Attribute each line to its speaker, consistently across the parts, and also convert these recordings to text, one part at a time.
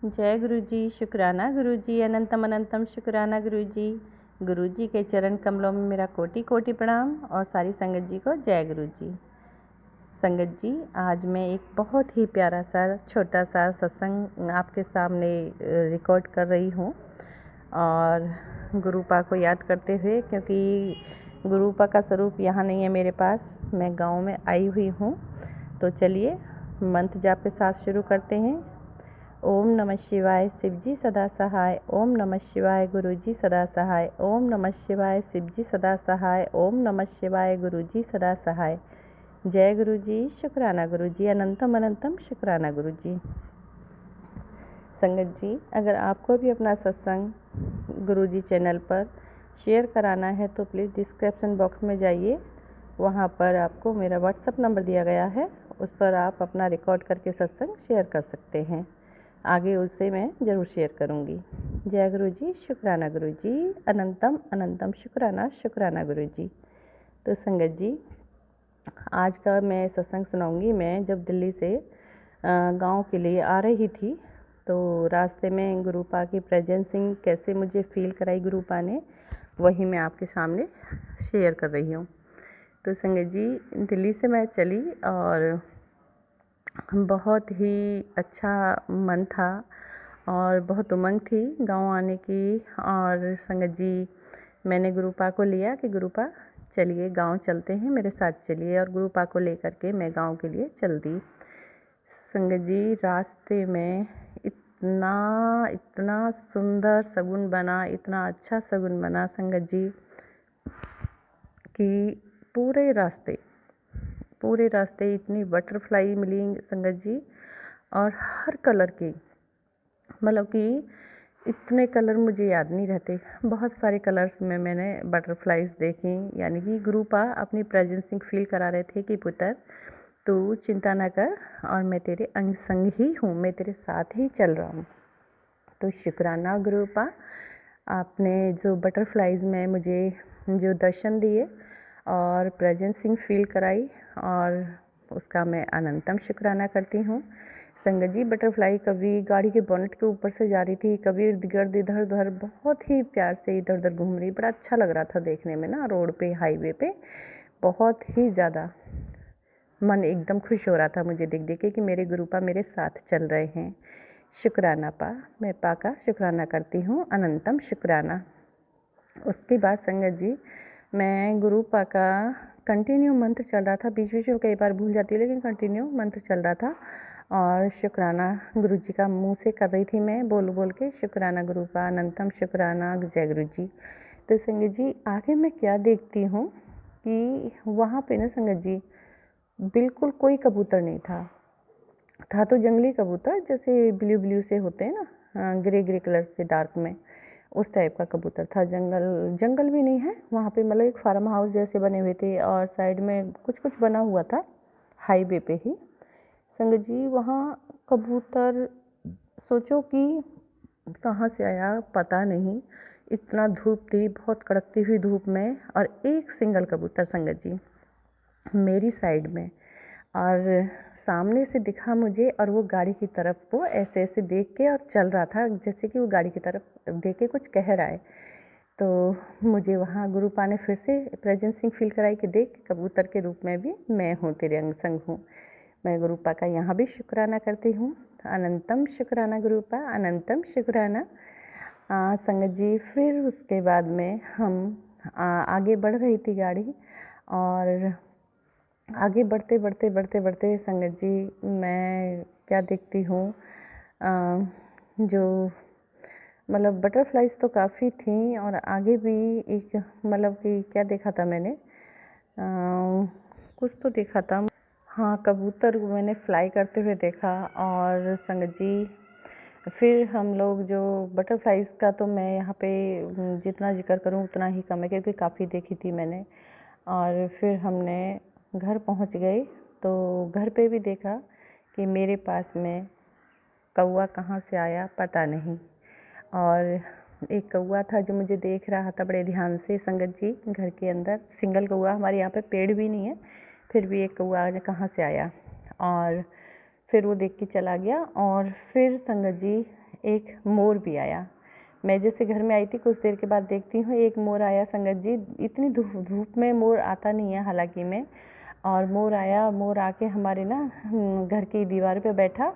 Speaker 1: जय गुरु जी, शुक्राना गुरु जी, अनंतम अनंतम शुक्राना गुरु जी। गुरु जी के चरण कमलों में मेरा कोटि कोटि प्रणाम और सारी संगत जी को जय गुरु जी। संगत जी, आज मैं एक बहुत ही प्यारा सा छोटा सा सत्संग आपके सामने रिकॉर्ड कर रही हूँ और गुरुपा को याद करते हुए, क्योंकि गुरुपा का स्वरूप यहाँ नहीं है मेरे पास, मैं गाँव में आई हुई हूँ। तो चलिए मंत्र जाप के साथ शुरू करते हैं। ओम नमः शिवाय शिवजी सदा सहाय, ओम नमः शिवाय गुरुजी सदा सहाय, ओम नमः शिवाय शिवजी सदा सहाय, ओम नमः शिवाय गुरुजी सदा सहाय। जय गुरु जी, शुक्राना गुरु जी, अनंतम अनंतम शुक्राना गुरु जी। संगत जी, अगर आपको भी अपना सत्संग गुरु जी चैनल पर शेयर कराना है तो प्लीज़ डिस्क्रिप्शन बॉक्स में जाइए, वहाँ पर आपको मेरा व्हाट्सएप नंबर दिया गया है, उस पर आप अपना रिकॉर्ड करके सत्संग शेयर कर सकते हैं। आगे उससे मैं ज़रूर शेयर करूँगी। जय गुरु जी, शुक्राना गुरु जी, अनंतम अनंतम शुक्राना गुरु जी। तो संगत जी, आज का मैं सत्संग सुनाऊंगी। मैं जब दिल्ली से गांव के लिए आ रही थी तो रास्ते में गुरुपा की प्रेजेंसिंग कैसे मुझे फील कराई गुरुपा ने, वही मैं आपके सामने शेयर कर रही हूँ। तो संगत जी, दिल्ली से मैं चली और बहुत ही अच्छा मन था और बहुत उमंग थी गांव आने की। और संगत जी, मैंने गुरुपा को लिया कि गुरुपा चलिए गांव चलते हैं, मेरे साथ चलिए, और गुरुपा को लेकर के मैं गांव के लिए चल दी। संगत जी, रास्ते में इतना इतना सुंदर सगुन बना, इतना अच्छा सगुन बना संगत जी कि पूरे रास्ते इतनी बटरफ्लाई मिली संगत जी, और हर कलर की, मतलब कि इतने कलर मुझे याद नहीं रहते, बहुत सारे कलर्स में मैंने बटरफ्लाइज देखी। यानी कि गुरुपा अपनी प्रेजेंसिंग फील करा रहे थे कि पुत्र तू चिंता ना कर और मैं तेरे अंग संग ही हूँ, मैं तेरे साथ ही चल रहा हूँ। तो शुक्राना गुरुपा, आपने जो बटरफ्लाइज में मुझे जो दर्शन दिए और प्रेजेंसिंग फील कराई, और उसका मैं अनंतम शुक्राना करती हूँ। संगत जी, बटरफ्लाई कभी गाड़ी के बोनेट के ऊपर से जा रही थी, कभी इर्द गिर्द इधर उधर बहुत ही प्यार से इधर उधर घूम रही, बड़ा अच्छा लग रहा था देखने में ना, रोड पे हाईवे पे बहुत ही ज़्यादा मन एकदम खुश हो रहा था मुझे देख देख के कि मेरे गुरुपा मेरे साथ चल रहे हैं। शुक्राना पा, मैं पा का शुक्राना करती हूँ, अनंतम शुक्राना। उसके बाद संगत जी, मैं गुरुपा का कंटिन्यू मंत्र चल रहा था, बीच बीच में कई बार भूल जाती है लेकिन कंटिन्यू मंत्र चल रहा था, और शुक्राना गुरु जी का मुंह से कर रही थी मैं, बोल बोल के शुक्राना गुरुपा, अनंतम शुक्राना, जय गुरु जी। तो संगत जी, आगे मैं क्या देखती हूँ कि वहाँ पे ना संगत जी बिल्कुल कोई कबूतर नहीं था तो जंगली कबूतर जैसे ब्लू ब्लू से होते हैं ना, ग्रे ग्रे कलर से डार्क में, उस टाइप का कबूतर था। जंगल भी नहीं है वहाँ पे, मतलब एक फार्म हाउस जैसे बने हुए थे और साइड में कुछ कुछ बना हुआ था हाईवे पे ही। संगत जी, वहाँ कबूतर सोचो कि कहाँ से आया पता नहीं, इतना धूप थी, बहुत कड़कती हुई धूप में, और एक सिंगल कबूतर संगत जी मेरी साइड में, और सामने से दिखा मुझे, और वो गाड़ी की तरफ वो ऐसे ऐसे देख के और चल रहा था जैसे कि वो गाड़ी की तरफ देख के कुछ कह रहा है। तो मुझे वहाँ गुरुपा ने फिर से प्रेजेंसिंग फील कराई कि देख, कबूतर के रूप में भी मैं हूँ, तेरे अंग संग हूँ। मैं गुरुपा का यहाँ भी शुक्राना करती हूँ, अनंतम शुक्राना गुरुपा, अनंतम शुक्राना। संगत जी, फिर उसके बाद में हम आगे बढ़ रही थी गाड़ी, और आगे बढ़ते बढ़ते बढ़ते बढ़ते संगत जी मैं क्या देखती हूँ, जो मतलब बटरफ्लाइज तो काफ़ी थी, और आगे भी एक, मतलब कि क्या देखा था मैंने, कुछ तो देखा था, हाँ कबूतर मैंने फ्लाई करते हुए देखा। और संगत जी, फिर हम लोग जो बटरफ्लाइज का तो मैं यहाँ पे जितना जिक्र करूँ उतना ही कम है, क्योंकि काफ़ी देखी थी मैंने। और फिर हमने घर पहुँच गए तो घर पे भी देखा कि मेरे पास में कौवा कहाँ से आया पता नहीं, और एक कौवा था जो मुझे देख रहा था बड़े ध्यान से संगत जी, घर के अंदर सिंगल कौवा, हमारे यहाँ पे पेड़ भी नहीं है, फिर भी एक कौवा कहाँ से आया, और फिर वो देख के चला गया। और फिर संगत जी एक मोर भी आया। मैं जैसे घर में आई थी कुछ देर के बाद देखती हूँ एक मोर आया संगत जी। इतनी धूप में मोर आता नहीं है हालांकि में, और मोर आया। मोर आके हमारे ना घर की दीवार पे बैठा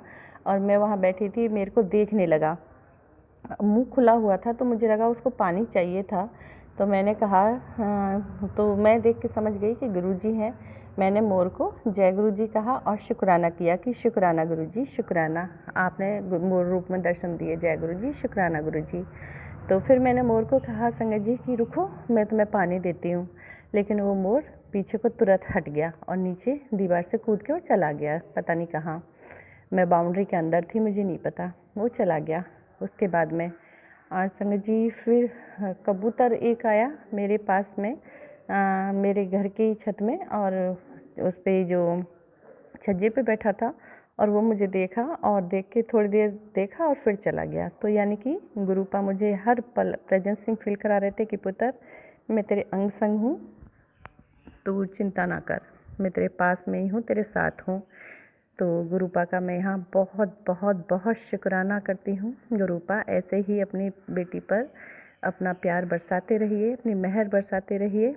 Speaker 1: और मैं वहाँ बैठी थी, मेरे को देखने लगा। मुंह खुला हुआ था तो मुझे लगा उसको पानी चाहिए था, तो मैंने कहा तो मैं देख के समझ गई कि गुरुजी हैं। मैंने मोर को जय गुरुजी कहा और शुक्राना किया कि शुक्राना गुरुजी, शुक्राना, आपने मोर रूप में दर्शन दिए, जय गुरुजी, शुक्राना गुरुजी। तो फिर मैंने मोर को कहा संगत जी कि रुको, मैं तुम्हें पानी देती हूँ। लेकिन वो मोर पीछे को तुरंत हट गया और नीचे दीवार से कूद के वो चला गया, पता नहीं कहाँ। मैं बाउंड्री के अंदर थी, मुझे नहीं पता, वो चला गया। उसके बाद में और संगत जी फिर कबूतर एक आया मेरे पास में, मेरे घर की छत में, और उस पे जो छज्जे पे बैठा था, और वो मुझे देखा और देख के थोड़ी देर देखा और फिर चला गया। तो यानी कि गुरुपा मुझे हर पल प्रेजेंसिंग फील करा रहे थे कि पुत्र मैं तेरे अंग संग हूँ, तो चिंता ना कर, मैं तेरे पास में ही हूँ, तेरे साथ हूँ। तो गुरुपा का मैं यहाँ बहुत बहुत बहुत शुक्राना करती हूँ। गुरुपा ऐसे ही अपनी बेटी पर अपना प्यार बरसाते रहिए, अपनी मेहर बरसाते रहिए,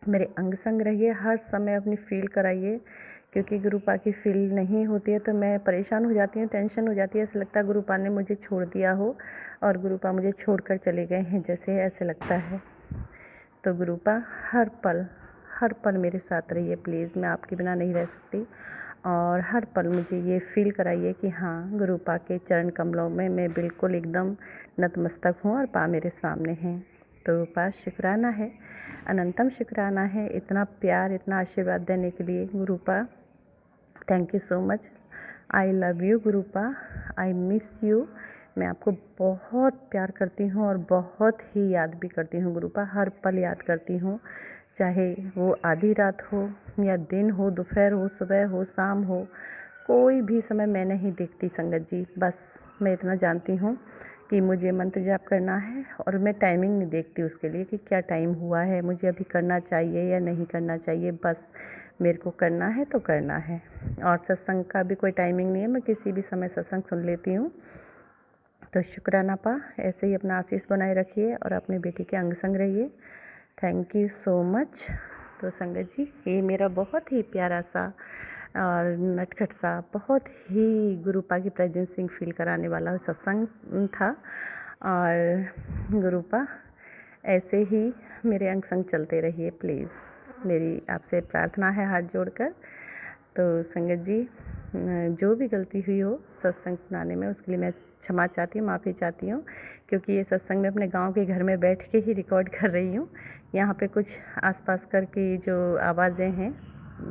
Speaker 1: मेरे अंग संग रहिए, हर समय अपनी फील कराइए, क्योंकि गुरुपा की फील नहीं होती है तो मैं परेशान हो जाती हूँ, टेंशन हो जाती है। ऐसा लगता है गुरुपा ने मुझे छोड़ दिया हो और गुरुपा मुझे छोड़कर चले गए हैं, जैसे ऐसे लगता है। तो गुरुपा हर पल मेरे साथ रहिए प्लीज़, मैं आपके बिना नहीं रह सकती। और हर पल मुझे ये फील कराइए कि हाँ, गुरुपा के चरण कमलों में मैं बिल्कुल एकदम नतमस्तक हूँ और पा मेरे सामने हैं। तो गुरुपा शुक्राना है, अनंतम शुक्राना है इतना प्यार, इतना आशीर्वाद देने के लिए। Gurupa thank you so much, I love you Gurupa, I miss you. मैं आपको बहुत प्यार करती हूँ और बहुत ही याद भी करती हूँ गुरुपा, हर पल याद करती हूँ, चाहे वो आधी रात हो या दिन हो, दोपहर हो, सुबह हो, शाम हो, कोई भी समय मैं नहीं देखती संगत जी। बस मैं इतना जानती हूँ कि मुझे मंत्र जाप करना है और मैं टाइमिंग नहीं देखती उसके लिए कि क्या टाइम हुआ है, मुझे अभी करना चाहिए या नहीं करना चाहिए, बस मेरे को करना है तो करना है। और सत्संग का भी कोई टाइमिंग नहीं है, मैं किसी भी समय सत्संग सुन लेती हूँ। तो शुक्राना पा, ऐसे ही अपना आशीष बनाए रखिए और अपनी बेटी के अंग संग रहिए। Thank you so much. तो संगत जी ये मेरा बहुत ही प्यारा सा और नटखट सा, बहुत ही गुरुपा की प्रेजेंसिंग फील कराने वाला सत्संग था। और गुरुपा ऐसे ही मेरे अंग संग चलते रहिए प्लीज़, मेरी आपसे प्रार्थना है हाथ जोड़कर। तो संगत जी जो भी गलती हुई हो सत्संग सुनाने में, उसके लिए मैं क्षमा चाहती हूँ, माफ़ी चाहती हूँ, क्योंकि ये सत्संग मैं अपने गांव के घर में बैठ के ही रिकॉर्ड कर रही हूँ। यहाँ पे कुछ आसपास कर की जो आवाज़ें हैं,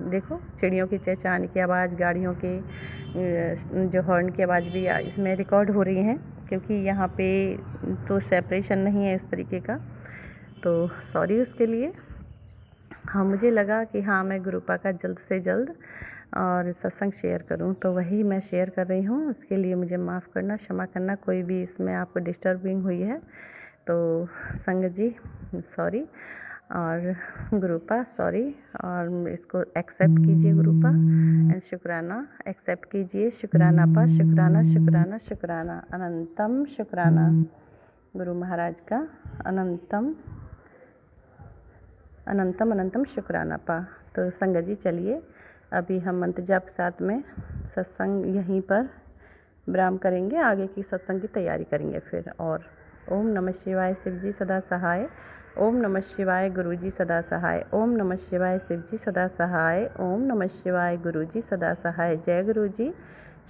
Speaker 1: देखो चिड़ियों की चहचहाने की आवाज़, गाड़ियों की जो हॉर्न की आवाज़ भी इसमें रिकॉर्ड हो रही हैं, क्योंकि यहाँ पे तो सेपरेशन नहीं है इस तरीके का। तो सॉरी उसके लिए। हाँ, मुझे लगा कि हाँ मैं गुरुपा का जल्द से जल्द और सत्संग शेयर करूं, तो वही मैं शेयर कर रही हूँ। उसके लिए मुझे माफ़ करना, क्षमा करना, कोई भी इसमें आपको डिस्टर्बिंग हुई है तो संगत जी सॉरी, और गुरुपा सॉरी, और इसको एक्सेप्ट कीजिए गुरुपा एंड शुक्राना एक्सेप्ट कीजिए। शुक्राना पा, शुक्राना शुक्राना शुक्राना, अनंतम शुक्राना गुरु महाराज का, अनंतम अनंतम अनंतम शुक्राना पा। तो संगत जी चलिए अभी हम मंत्र जाप के साथ में सत्संग यहीं पर विराम करेंगे, आगे की सत्संग की तैयारी करेंगे फिर। और ओम नमः शिवाय, शिव जी सदा सहाय। ओम नमः शिवाय, गुरु जी सदा सहाय। ओम नमः शिवाय, शिव जी सदा सहाय। ओम नमः शिवाय, गुरु जी सदा सहाय। जय गुरु जी,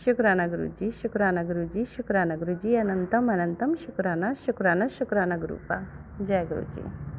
Speaker 1: शुक्राना गुरु जी, शुक्राना गुरु जी, शुक्राना गुरु जी, अनंतम अनंतम शुक्राना शुक्राना शुक्राना गुरुपा। जय गुरु जी।